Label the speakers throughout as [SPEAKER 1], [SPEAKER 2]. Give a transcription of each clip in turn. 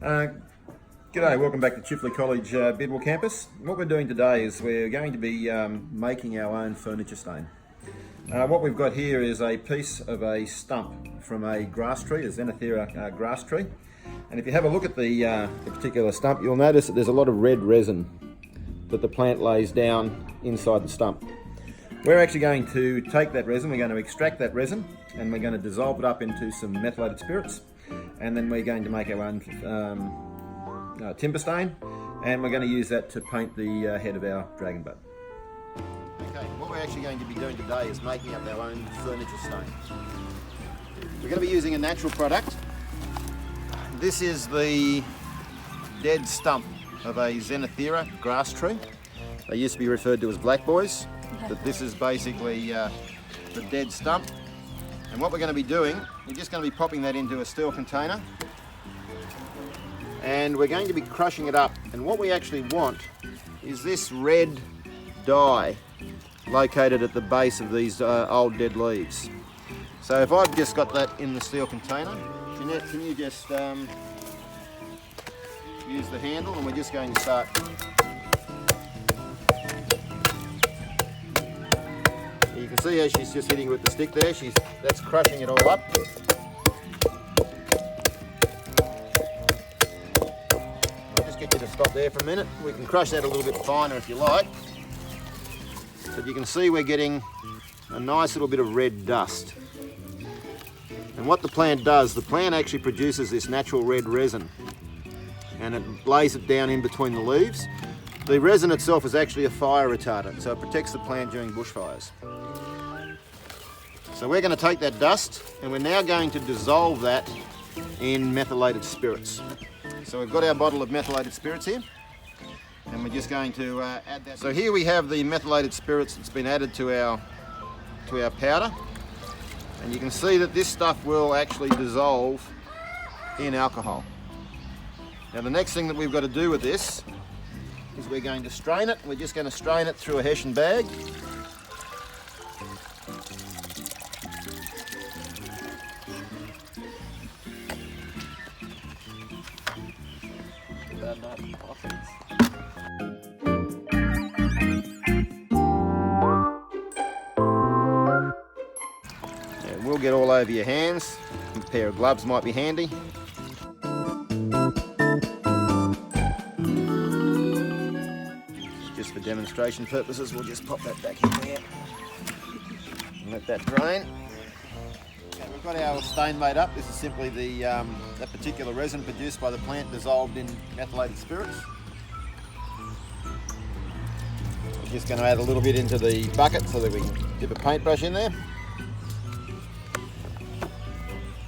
[SPEAKER 1] Uh, G'day, welcome back to Chifley College Bidwell campus. What we're doing today is we're going to be making our own furniture stain. What we've got here is a piece of a stump from a grass tree, a Xenothera grass tree. And if you have a look at the particular stump, you'll notice that there's a lot of red resin that the plant lays down inside the stump. We're actually going to take that resin, we're going to extract that resin, and we're going to dissolve it up into some methylated spirits, and then we're going to make our own timber stain, and we're going to use that to paint the head of our dragon bud. Okay, what we're actually going to be doing today is making up our own furniture stain. We're going to be using a natural product. This is the dead stump of a Xenothera grass tree. They used to be referred to as black boys, but this is basically the dead stump. And what we're going to be doing, we're just going to be popping that into a steel container, and we're going to be crushing it up. And what we actually want is this red dye located at the base of these old dead leaves. So if I've just got that in the steel container, Jeanette, can you just use the handle, and we're just going to start. You can see how she's just hitting with the stick there. That's crushing it all up. I'll just get you to stop there for a minute. We can crush that a little bit finer if you like. But you can see we're getting a nice little bit of red dust. And what the plant does, the plant actually produces this natural red resin, and it lays it down in between the leaves. The resin itself is actually a fire retardant, so it protects the plant during bushfires. So we're going to take that dust, and we're now going to dissolve that in methylated spirits. So we've got our bottle of methylated spirits here, and we're just going to add that. So here we have the methylated spirits that's been added to our powder, and you can see that this stuff will actually dissolve in alcohol. Now the next thing that we've got to do with this is we're going to strain it. We're just going to strain it through a Hessian bag. It will get all over your hands. A pair of gloves might be handy. Just for demonstration purposes, we'll just pop that back in there and let that drain. Okay, we've got our stain made up. This is simply that particular resin produced by the plant dissolved in methylated spirits. We're just going to add a little bit into the bucket so that we can dip a paintbrush in there.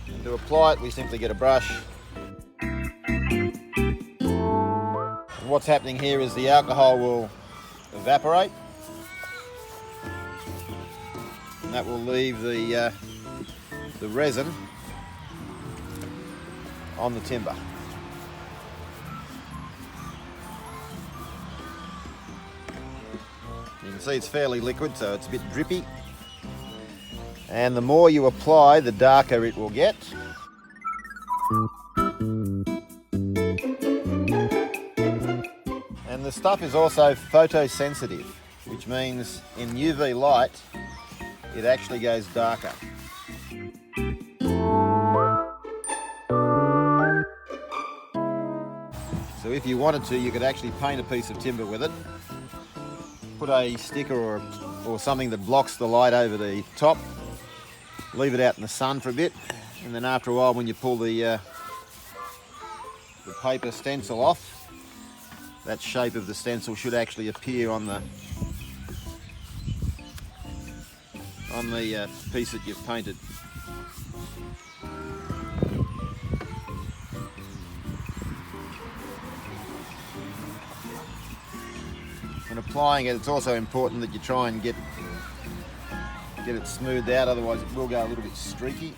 [SPEAKER 1] And to apply it, we simply get a brush. And what's happening here is the alcohol will evaporate, and that will leave the resin on the timber. You can see it's fairly liquid, so it's a bit drippy, and the more you apply, the darker it will get. And the stuff is also photosensitive, which means in UV light it actually goes darker. So if you wanted to, you could actually paint a piece of timber with it, put a sticker or something that blocks the light over the top, leave it out in the sun for a bit, and then after a while, when you pull the paper stencil off, that shape of the stencil should actually appear on the piece that you've painted. When applying it, it's also important that you try and get it smoothed out, otherwise it will go a little bit streaky.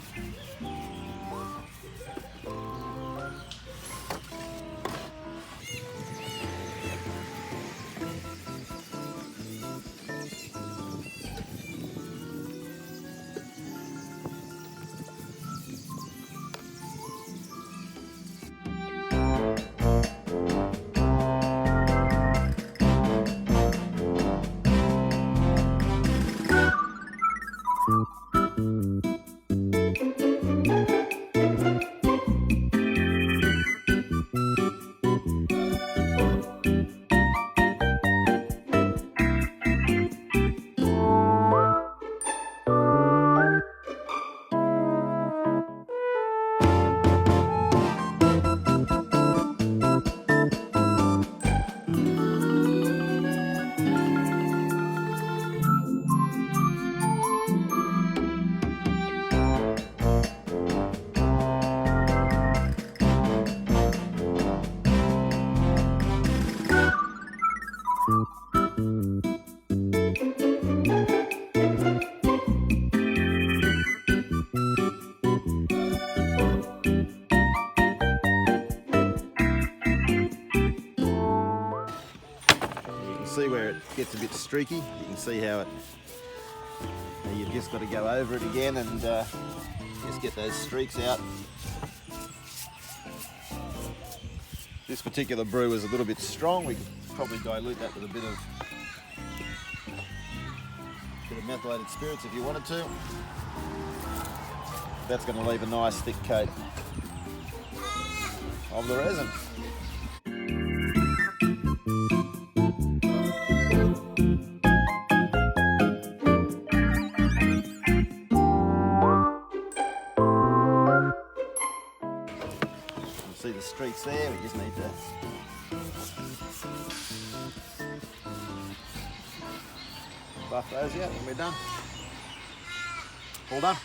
[SPEAKER 1] See where it gets a bit streaky. You can see how it, you've just got to go over it again and just get those streaks out. This particular brew is a little bit strong. We could probably dilute that with a bit of methylated spirits if you wanted to. That's going to leave a nice thick coat of the resin. See the streaks there, we just need to buff those out and we're done. All done.